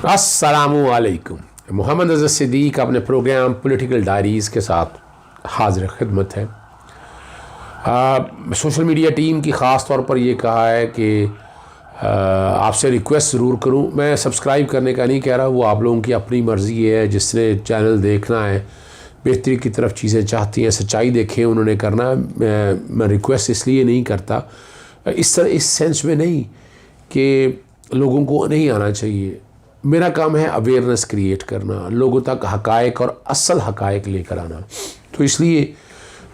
अस्सलामुअलैकुम। मोहम्मद अज़हर सिद्दीक़ अपने programme political diaries के साथ हाज़िर खिदमत है। सोशल मीडिया टीम की ख़ास तौर पर ये कहा है कि आपसे रिक्वेस्ट ज़रूर करूं। मैं सब्सक्राइब करने का नहीं कह रहा, वो आप लोगों की अपनी मर्ज़ी है। जिसने चैनल देखना है, बेहतरी की तरफ चीज़ें चाहती हैं, सच्चाई देखें, उन्होंने करना है। मैं रिक्वेस्ट इसलिए नहीं करता, इस सेंस में नहीं कि लोगों को नहीं आना चाहिए। मेरा काम है अवेयरनेस क्रिएट करना, लोगों तक हक़ाइक़ और असल हक़ाइक़ लेकर आना। तो इसलिए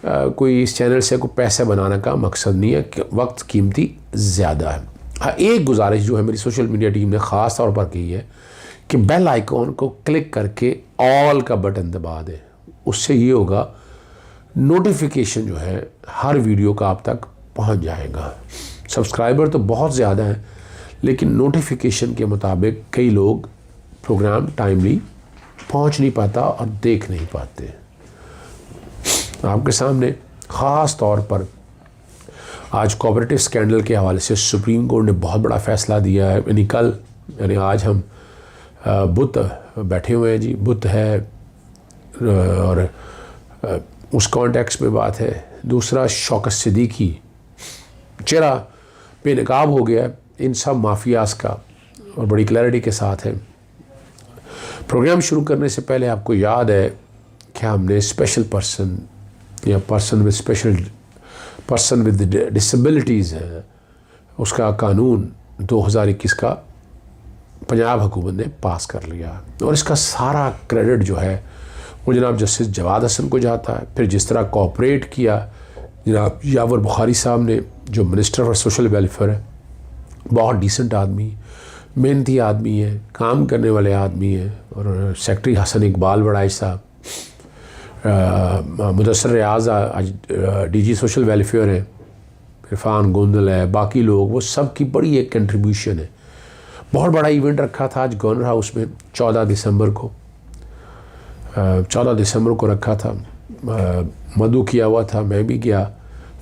कोई इस चैनल से कोई पैसे बनाने का मकसद नहीं है कि वक्त कीमती ज़्यादा है। हाँ, एक गुजारिश जो है मेरी सोशल मीडिया टीम ने ख़ास तौर पर की है कि बेल आइकॉन को क्लिक करके ऑल का बटन दबा दें। उससे ये होगा नोटिफिकेशन जो है हर वीडियो का आप तक पहुंच जाएगा। सब्सक्राइबर तो बहुत ज़्यादा हैं, लेकिन नोटिफिकेशन के मुताबिक कई लोग प्रोग्राम टाइमली पहुंच नहीं पाता और देख नहीं पाते। आपके सामने ख़ास तौर पर आज कोऑपरेटिव स्कैंडल के हवाले से सुप्रीम कोर्ट ने बहुत बड़ा फ़ैसला दिया है। यानी आज हम बुत बैठे हुए हैं जी, बुत है और उस कॉन्टेक्स्ट में बात है। दूसरा, शौकत सिद्दीकी चेहरा बेनकाब हो गया इन सब माफियाज का और बड़ी क्लैरिटी के साथ है। प्रोग्राम शुरू करने से पहले आपको याद है कि हमने स्पेशल पर्सन या पर्सन विद डिसेबिलिटीज़ है, उसका कानून 2021 का पंजाब हुकूमत ने पास कर लिया और इसका सारा क्रेडिट जो है वो जनाब जस्टिस जवाद हसन को जाता है। फिर जिस तरह कोऑपरेट किया जनाब यावर बुखारी साहब ने, जो मिनिस्टर फॉर सोशल वेलफेयर है, बहुत डिसेंट आदमी, मेहनती आदमी है, काम करने वाले आदमी है। और सेक्रेटरी हसन इकबाल बड़ाई साहब, मुदस्सर रियाज आज डीजी सोशल वेलफेयर है, इरफान गोंदल है, बाकी लोग, वो सब की बड़ी एक कंट्रीब्यूशन है। बहुत बड़ा इवेंट रखा था आज गवर्नर हाउस में 14 दिसंबर को रखा था। मधु किया हुआ था, मैं भी गया।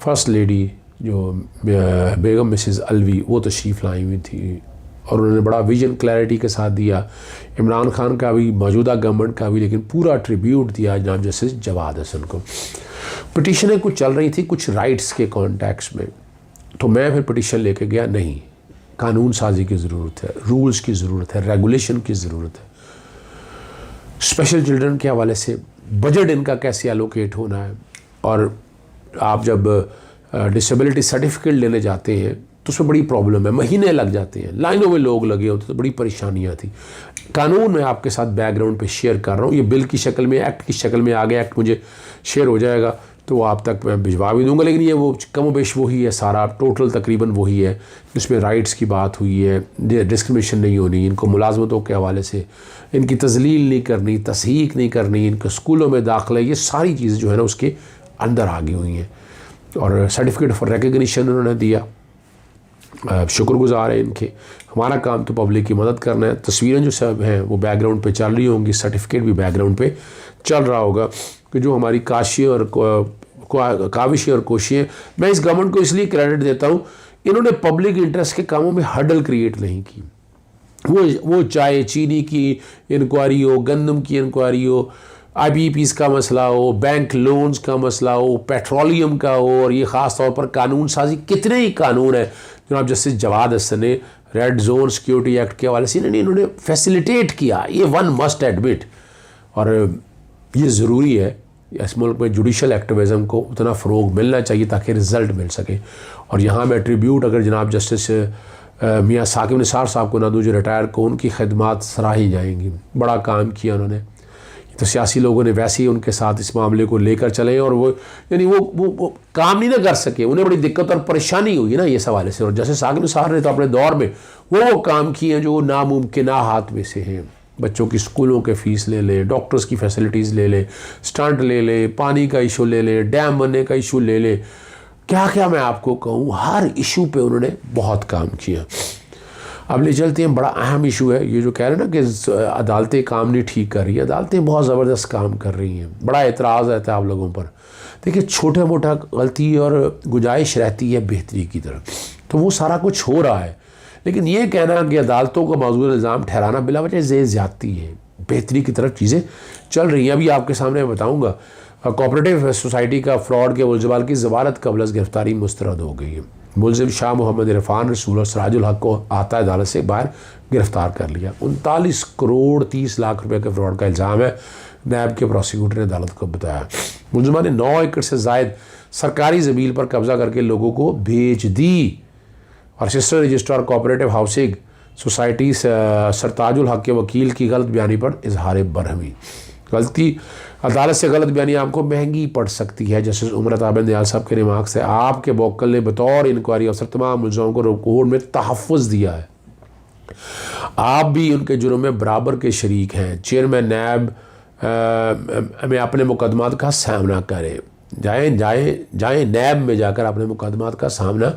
फर्स्ट लेडी जो बेगम मिसेस अलवी वो तशरीफ़ लाई हुई थी और उन्होंने बड़ा विजन क्लैरिटी के साथ दिया। इमरान खान का भी, मौजूदा गवर्नमेंट का भी, लेकिन पूरा ट्रिब्यूट दिया जनाब जस्टिस जवाद हसन को। पिटीशनें कुछ चल रही थी कुछ राइट्स के कॉन्टेक्स्ट में, तो मैं फिर पिटीशन लेके गया। नहीं, कानून साजी की ज़रूरत है, रूल्स की ज़रूरत है, रेगुलेशन की ज़रूरत है। स्पेशल चिल्ड्रन के हवाले से बजट इनका कैसे एलोकेट होना है, और आप जब डिसेबिलिटी सर्टिफिकेट लेने जाते हैं तो उसमें बड़ी प्रॉब्लम है, महीने लग जाते हैं, लाइनों में लोग लगे होते, तो बड़ी परेशानियाँ थी। कानून मैं आपके साथ बैकग्राउंड पे शेयर कर रहा हूँ, ये बिल की शक्ल में, एक्ट की शक्ल में आ गया। एक्ट मुझे शेयर हो जाएगा तो वो आप तक मैं भिजवा भी दूंगा, लेकिन ये वो कम बेश वही है, सारा टोटल तकरीबन वही है। जिसमें राइट्स की बात हुई है, डिस्क्रिमिनेशन नहीं होनी, इनको मुलाजमतों के हवाले से इनकी तजलील नहीं करनी, तस्हीक नहीं करनी, इनको स्कूलों में दाखिला, ये सारी चीज़ें जो है ना उसके अंदर आ गई हुई हैं। और सर्टिफिकेट फॉर रिकग्निशन उन्होंने दिया, शुक्रगुजार है इनके। हमारा काम तो पब्लिक की मदद करना है। तस्वीरें जो सब हैं वो बैकग्राउंड पे चल रही होंगी, सर्टिफिकेट भी बैकग्राउंड पे चल रहा होगा कि जो हमारी काविशें और कोशिशें, मैं इस गवर्नमेंट को इसलिए क्रेडिट देता हूँ, इन्होंने पब्लिक इंटरेस्ट के कामों में हडल क्रिएट नहीं की। वो चाहे चीनी की इंक्वायरी हो, गंदम की इंक्वायरी हो, IPPs का मसला हो, बैंक लोन्स का मसला हो, पेट्रोलियम का हो, और ये ख़ास तौर पर कानून साजी, कितने ही कानून है जनाब जस्टिस जवाद हसन ने रेड जोन सिक्योरिटी एक्ट के हवाले से इन्होंने फैसिलिटेट किया। ये वन मस्ट एडमिट, और ये ज़रूरी है। इस मुल्क में जुडिशल एक्टिविज़म को उतना फ़रोग मिलना चाहिए ताकि रिज़ल्ट मिल सके। और यहाँ मैं ट्रिब्यूट अगर जनाब जस्टिस मियाँ साकिब निसार साहब को ना दूँ, जो रिटायर को, उनकी खिदमात सराही जाएंगी। बड़ा काम किया उन्होंने। तो सियासी लोगों ने वैसे ही उनके साथ इस मामले को लेकर चले, और वो यानी वो काम नहीं ना कर सके, उन्हें बड़ी दिक्कत और परेशानी हुई ना इस हवाले से। और जैसे साकिब निसार ने तो अपने दौर में वो काम किए हैं जो नामुमकिन हाथ में से हैं। बच्चों की स्कूलों के फ़ीस ले लें, डॉक्टर्स की फैसिलिटीज़ ले लें, स्टंट ले लें, पानी का इशू ले लें, डैम बनने का इशू ले लें, क्या क्या मैं आपको कहूँ, हर इशू पे उन्होंने बहुत काम किया। अब ले चलते हैं, बड़ा अहम इशू है ये जो कह रहे हैं ना कि अदालतें काम नहीं ठीक कर रही हैं। अदालतें बहुत ज़बरदस्त काम कर रही हैं, बड़ा एतराज़ रहता है आप लोगों पर। देखिए, छोटा मोटा गलती और गुंजाइश रहती है बेहतरी की तरफ, तो वो सारा कुछ हो रहा है। लेकिन ये कहना कि अदालतों को मौजूद इल्ज़ाम ठहराना बिला वजह ज़्यादती है। बेहतरी की तरफ चीज़ें चल रही हैं। अभी आपके सामने बताऊँगा, कोऑपरेटिव सोसाइटी का फ्रॉड के मुलज़मान की ज़मानत कबल अज़ गिरफ्तारी मुस्तरद हो गई है। मुलजिम शाह मोहम्मद इरफान रसूल और सराजुल हक को आता अदालत से बाहर गिरफ्तार कर लिया। 39 करोड़ 30 लाख रुपए के फ्रॉड का इल्ज़ाम है, नैब के प्रोसिक्यूटर ने अदालत को बताया। मुलजमान ने 9 एकड़ से ज़ायद सरकारी ज़मीन पर कब्जा करके लोगों को बेच दी। और assistant registrar cooperative housing society Sartajul Haq के वकील की गलत बयानी पर इजहार बरहमी। गलती अदालत से गलत बयानी आपको महंगी पड़ सकती है। जस्टिस उमर अता बंदयाल साहब के रिमार्क से आपके वकील ने बतौर इंक्वायरी अफसर तमाम मुलज़मों को कोर्ट में तहफ़्फ़ुज़ दिया है। आप भी उनके जुर्म में बराबर के शरीक हैं। चेयरमैन नैब में अपने मुकदमात का सामना करें। जाएँ नैब में जाकर अपने मुकदमात का सामना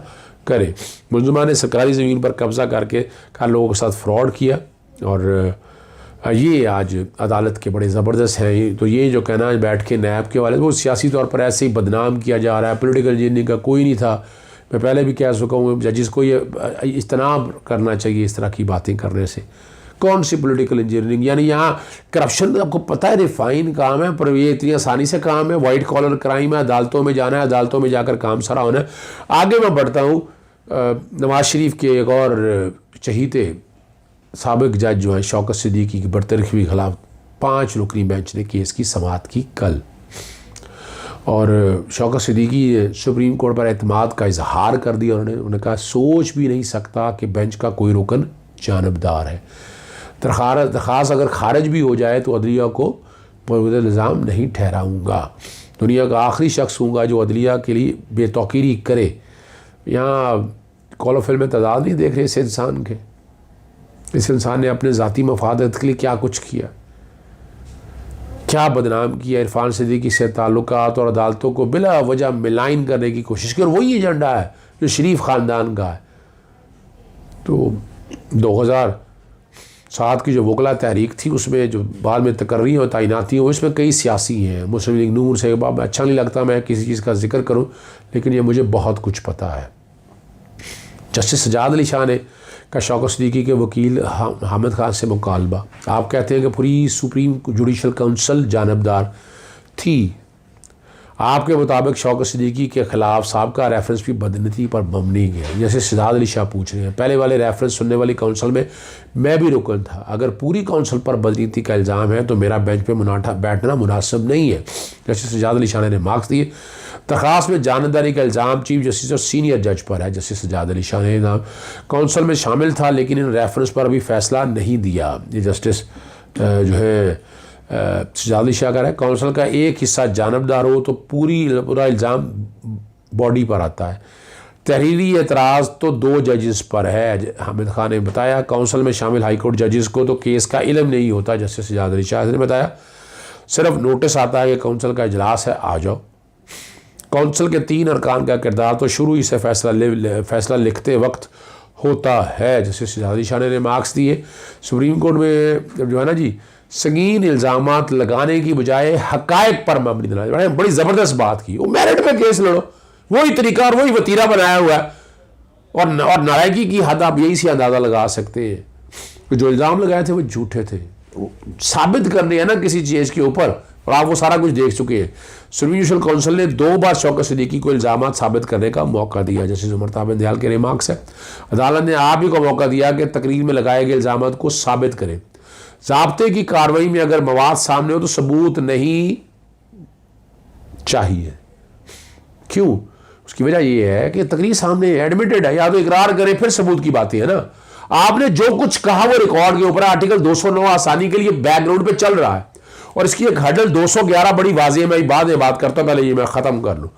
करें। मुलज़मान ने सरकारी ज़मीन पर कब्ज़ा करके लोगों के साथ फ्रॉड किया और ये आज अदालत के बड़े ज़बरदस्त हैं। तो ये जो कहना बैठ के नैब के वाले, वो सियासी तौर पर ऐसे ही बदनाम किया जा रहा है, पॉलिटिकल इंजीनियरिंग का कोई नहीं था। मैं पहले भी कह चुका हूँ, जजिस को ये इज्तनाब करना चाहिए इस तरह की बातें करने से। कौन सी पॉलिटिकल इंजीनियरिंग, यानी यहाँ करप्शन आपको पता है रिफाइन काम है, पर ये इतनी आसानी से काम है। वाइट कॉलर क्राइम है, अदालतों में जाना है, अदालतों में जाकर काम सारा होना है। आगे मैं बढ़ता हूँ, नवाज शरीफ के एक और चहीते साबिक जज जो हैं शौकत सिद्दीकी की बरतरफी के खिलाफ 5 रुकनी बेंच ने केस की समाअत की कल। और शौकत सिद्दीकी ने सुप्रीम कोर्ट पर एतमाद का इजहार कर दिया। उन्होंने कहा सोच भी नहीं सकता कि बेंच का कोई रुकन जानबदार है। दरख्वास्त अगर खारिज भी हो जाए तो अदलिया को मौजूदा इल्ज़ाम नहीं ठहराऊँगा। दुनिया का आखिरी शख्स हूँगा जो अदलिया के लिए बेतौकीरी करे। यहाँ कॉलोफिल में तादाद नहीं देख रहे इस इंसान के। इस इंसान ने अपने ज़ाती मफादत के लिए क्या कुछ किया, क्या बदनाम किया। इरफान सिद्दीकी से ताल्लुकात और अदालतों को बिला वजह मिलाइन करने की कोशिश की, और वही एजेंडा है जो शरीफ ख़ानदान का है। तो 2007 की जो वकला तहरीक थी, उसमें जो बाद में तकर्री और तैनाती हो, इसमें कई सियासी हैं। मुस्लिम लीग नून से अच्छा नहीं लगता मैं किसी चीज़ का जिक्र करूँ, लेकिन ये मुझे बहुत कुछ पता है। जस्टिस सजाद अली शाह ने का शौकत सिद्दीकी के वकील हामिद खान से मुकालबा। आप कहते हैं कि पूरी सुप्रीम जुडिशल काउंसिल जानबदार थी। आपके मुताबिक शौकत सिद्दीकी के ख़िलाफ़ साबका रेफरेंस भी बदनीति पर मबनी है, जैसे सजाद अली शाह पूछ रहे हैं। पहले वाले रेफरेंस सुनने वाली काउंसिल में मैं भी रुकन था। अगर पूरी काउंसिल पर बदनीति का इल्ज़ाम है तो मेरा बेंच पे बैठना मुनासिब नहीं है, जैसे सजाद अली शाह ने मार्क्स दिए। दरख्वास्त में जानबदारी का इल्ज़ाम चीफ जस्टिस और सीनियर जज पर है। जस्टिस सजाद अली शाह ने नाम काउंसिल में शामिल था, लेकिन इन रेफरेंस पर अभी फ़ैसला नहीं दिया। ये जस्टिस जो है सजाद अली शाह का है, काउंसिल का एक हिस्सा जानबदार हो तो पूरा इल्ज़ाम बॉडी पर आता है। तहरीरी एतराज़ तो 2 जजेस पर है। हामिद खान ने बताया काउंसिल में शामिल हाई कोर्ट जजेस को तो केस का इल्म नहीं होता। जस्टिस सजाद अली शाह ने बताया सिर्फ नोटिस आता है कि काउंसिल का इजलास है, आ जाओ। काउंसिल के 3 अरकान का किरदार तो शुरू ही से फैसला लिखते वक्त होता है। जैसे सजाद अली शाह ने मार्क्स दिए। सुप्रीम कोर्ट में जो है ना जी, संगीन इल्ज़ामात लगाने की बजाय हक़ाइक़ पर मबनी बनाना, बड़ी ज़बरदस्त बात की। वो मेरिट पे केस लड़ो, वही तरीका और वही वतीरा बनाया हुआ है। और नालायकी की हद आप यही से अंदाज़ा लगा सकते हैं। जो इल्ज़ाम लगाए थे वो झूठे थे। साबित करने है ना किसी चीज़ के ऊपर, और आप वो सारा कुछ देख चुके हैं। सुप्रीम जुडिशल काउंसिल ने 2 बार शौकत सिद्दीकी को इल्ज़ामात साबित करने का मौका दिया। जस्टिस उमर अता बंदयाल के रिमार्क्स है। अदालत ने आप ही को मौका दिया कि तकरीर में लगाए गए इल्ज़ामात को साबित करें। ज़ाब्ते की कार्रवाई में अगर मवाद सामने हो तो सबूत नहीं चाहिए। क्यों? उसकी वजह यह है कि तकरीर सामने एडमिटेड है, या तो इकरार करें फिर सबूत की बातें है ना। आपने जो कुछ कहा वो रिकॉर्ड के ऊपर आर्टिकल 209 आसानी के लिए बैकग्राउंड पे चल रहा है, और इसकी एक हडल 211 बड़ी वाज़ेह। मैं बाद में बात करता हूं, पहले ये मैं ख़त्म कर लूँ।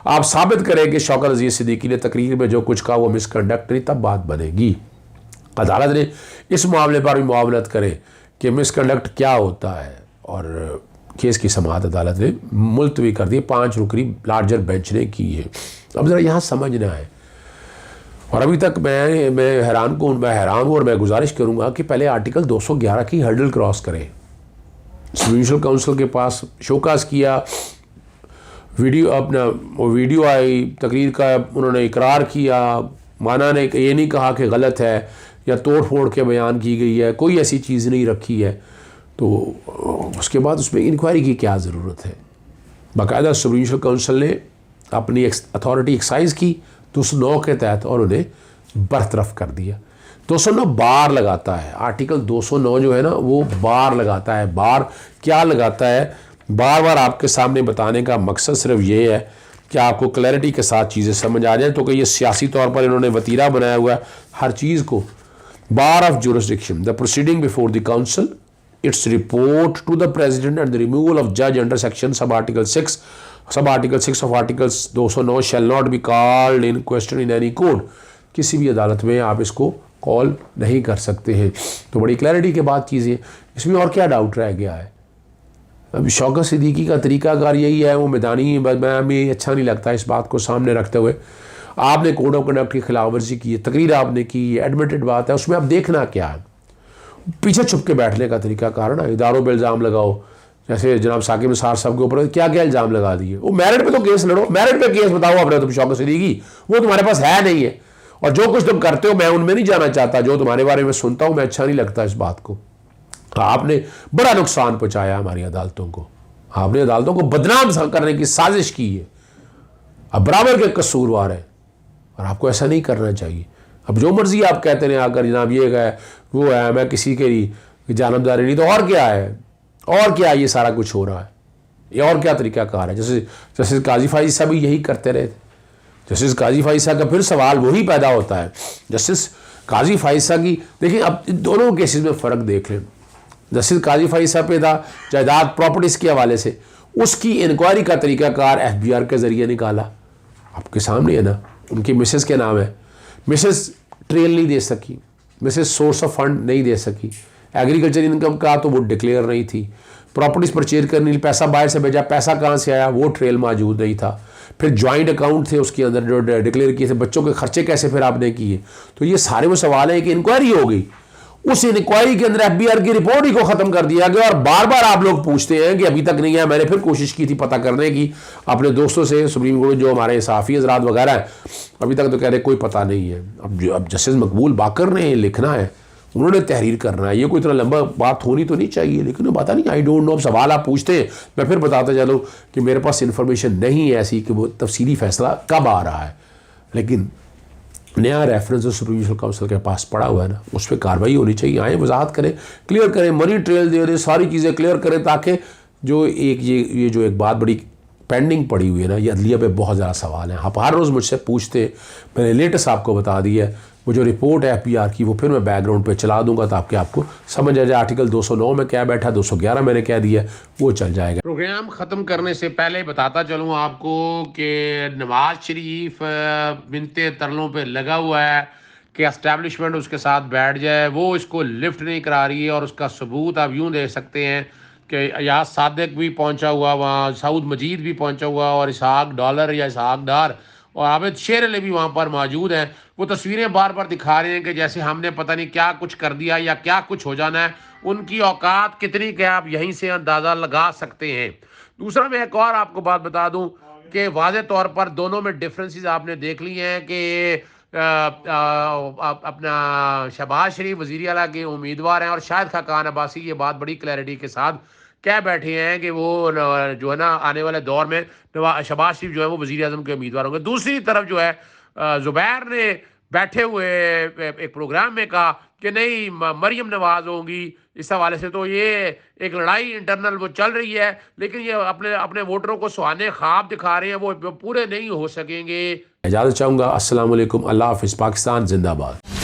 आप साबित करें कि शौकत अजीज़ सिद्दीकी ने तकरीर में जो कुछ कहा वो मिसकंडक्ट नहीं, तब बात बनेगी। अदालत ने इस मामले पर भी मुआवनत करे कि मिसकंडक्ट क्या होता है, और केस की समाअत अदालत ने मुलतवी कर दी। 5 रुकनी लार्जर बेंच ने की है। अब ज़रा यहाँ समझना है, और अभी तक मैं हैरान हूँ, और मैं गुजारिश करूँगा कि पहले आर्टिकल 211 की हर्डल क्रॉस करें। जुडिशल काउंसिल के पास शोकास किया, वीडियो आई तकरीर का, उन्होंने इकरार किया, माना ने ये नहीं कहा कि गलत है या तोड़ फोड़ के बयान की गई है, कोई ऐसी चीज़ नहीं रखी है, तो उसके बाद उसमें इंक्वायरी की क्या ज़रूरत है। बाकायदा सुप्रीम जुडिशल काउंसिल ने अपनी अथॉरिटी एक्साइज की 209 के तहत और उन्हें बरतरफ कर दिया। 209 बार लगाता है, आर्टिकल 209 जो है ना वो बार लगाता है। बार क्या लगाता है, बार बार आपके सामने बताने का मकसद सिर्फ ये है कि आपको क्लैरिटी के साथ चीज़ें समझ आ जाए। तो कि ये सियासी तौर पर इन्होंने वतीरा बनाया हुआ है हर चीज़ को। Bar of jurisdiction, the proceeding before the council, its report to the president and the removal of judge under section sub article 6 of articles 209 shall not be called in question in any court। किसी भी अदालत में आप इसको call नहीं कर सकते हैं। तो बड़ी क्लैरिटी के बाद चीज़ें, इसमें और क्या डाउट रह गया है। अब शौकत सिद्दीकी का तरीकाकार यही है, वो मैदानी में अच्छा नहीं लगता इस बात को सामने रखते हुए। आपने कोड ऑफ कंडक्ट की खिलाफ वर्जी की है, तकरीर आपने की, एडमिटेड बात है, उसमें अब देखना क्या है। पीछे छुप के बैठने का तरीका कारण है, इदारों पे इल्ज़ाम लगाओ, जैसे जनाब साकिब निसार साहब के ऊपर क्या क्या इल्ज़ाम लगा दिए। वो मेरिट पे तो केस लड़ो, मेरिट पे केस बताओ अपने तुम शौकत सिद्दीकी, वो तुम्हारे पास है नहीं है। और जो कुछ तुम करते हो मैं उनमें नहीं जाना चाहता, जो तुम्हारे बारे में सुनता हूँ मैं अच्छा नहीं लगता इस बात को। आपने बड़ा नुकसान पहुँचाया हमारी अदालतों को, आपने अदालतों को बदनाम करने की साजिश की है, अब बराबर के कसूरवार है और आपको ऐसा नहीं करना चाहिए। अब जो मर्जी आप कहते हैं आकर जनाब ये है वो है, मैं किसी की जानबदारी नहीं, तो और क्या है, और क्या ये सारा कुछ हो रहा है, ये और क्या तरीकाकार है। जैसे जस्टिस काजी फाइज साहब भी यही करते रहे थे। जस्टिस काजी फाइज साहब का फिर सवाल वही पैदा होता है। जस्टिस काजी फाइज साहब की देखिए, अब दोनों केसेस में फ़र्क देख लें। जस्टिस काजी फाइज साहब पे था जायदाद प्रॉपर्टीज़ के हवाले से, उसकी इंक्वायरी का तरीकाकार FBI के ज़रिए निकाला, आपके सामने है ना। उनकी मिसेस के नाम है, मिसेस ट्रेल नहीं दे सकी, मिसेस सोर्स ऑफ फंड नहीं दे सकी, एग्रीकल्चर इनकम का तो वो डिक्लेयर नहीं थी, प्रॉपर्टीज़ परचेज करने पैसा बाहर से भेजा, पैसा कहाँ से आया वो ट्रेल मौजूद नहीं था, फिर जॉइंट अकाउंट थे उसके अंदर जो डिक्लेयर किए थे, बच्चों के खर्चे कैसे फिर आपने किए। तो ये सारे वो सवाल हैं कि इंक्वायरी हो गई, उस इंक्वायरी के अंदर FBI की रिपोर्ट ही को ख़त्म कर दिया गया और बार बार आप लोग पूछते हैं कि अभी तक नहीं है। मैंने फिर कोशिश की थी पता करने की अपने दोस्तों से, सुप्रीम कोर्ट जो हमारे सहाफ़ी हज़रात वगैरह हैं, अभी तक तो कह रहे कोई पता नहीं है। अब जस्टिस मकबूल बाकर ने लिखना है, उन्होंने तहरीर करना है, ये कोई इतना लंबा बात होनी तो नहीं चाहिए, लेकिन पता नहीं, आई डोंट नो। अब सवाल आप पूछते हैं, मैं फिर बताता चलूँ कि मेरे पास इन्फॉर्मेशन नहीं है ऐसी कि वो तफसीली फ़ैसला कब आ रहा है, लेकिन नया रेफरेंस जो सुप्रीम जुडिशल काउंसिल के पास पड़ा हुआ है ना, उस पर कार्रवाई होनी चाहिए। आए वजाहत करें, क्लियर करें, मनी ट्रेल दे दें, सारी चीज़ें क्लियर करें, ताकि जो ये जो एक बात बड़ी पेंडिंग पड़ी हुई है ना, ये अदलिया पे बहुत ज़्यादा सवाल हैं। आप हर रोज़ मुझसे पूछते, मैंने लेटेस्ट आपको बता दिया है, वो जो रिपोर्ट है FBR की वो फिर मैं बैकग्राउंड पे चला दूंगा ताकि आपको समझ आ जाए आर्टिकल 209 में क्या बैठा, 211 मैंने कह दिया, वो चल जाएगा। प्रोग्राम ख़त्म करने से पहले बताता चलूँ आपको कि नवाज शरीफ बिनते तरलों पे लगा हुआ है कि एस्टेब्लिशमेंट उसके साथ बैठ जाए, वो इसको लिफ्ट नहीं करा रही है। और उसका सबूत आप यूँ दे सकते हैं कि अयाज सादिक भी पहुँचा हुआ वहाँ, सऊद मजीद भी पहुँचा हुआ, और इसहाक डॉलर या इसहाक डार और आबिद शेर अली भी वहाँ पर मौजूद हैं। वो तस्वीरें बार बार दिखा रहे हैं कि जैसे हमने पता नहीं क्या कुछ कर दिया या क्या कुछ हो जाना है। उनकी औकात कितनी क्या आप यहीं से अंदाज़ा लगा सकते हैं। दूसरा मैं एक और आपको बात बता दूं कि वाज़े तौर पर दोनों में डिफरेंसेस आपने देख ली हैं कि अपना शहबाज शरीफ वज़ीर आला के उम्मीदवार हैं और शाहिद खाकान अब्बासी ये बात बड़ी क्लैरिटी के साथ कह बैठे हैं कि वो जो है ना आने वाले दौर में शहबाज शरीफ जो है वो वज़ीर आज़म के उम्मीदवार होंगे। दूसरी तरफ जो है ज़ुबैर ने बैठे हुए एक प्रोग्राम में कहा कि नहीं मरियम नवाज होंगी। इस हवाले से तो ये एक लड़ाई इंटरनल वो चल रही है, लेकिन ये अपने अपने वोटरों को सुहाने ख्वाब दिखा रहे हैं, वो पूरे नहीं हो सकेंगे। इजाज़त चाहूँगा। अस्सलाम वालेकुम, अल्लाह हाफ़िज़, पाकिस्तान जिंदाबाद।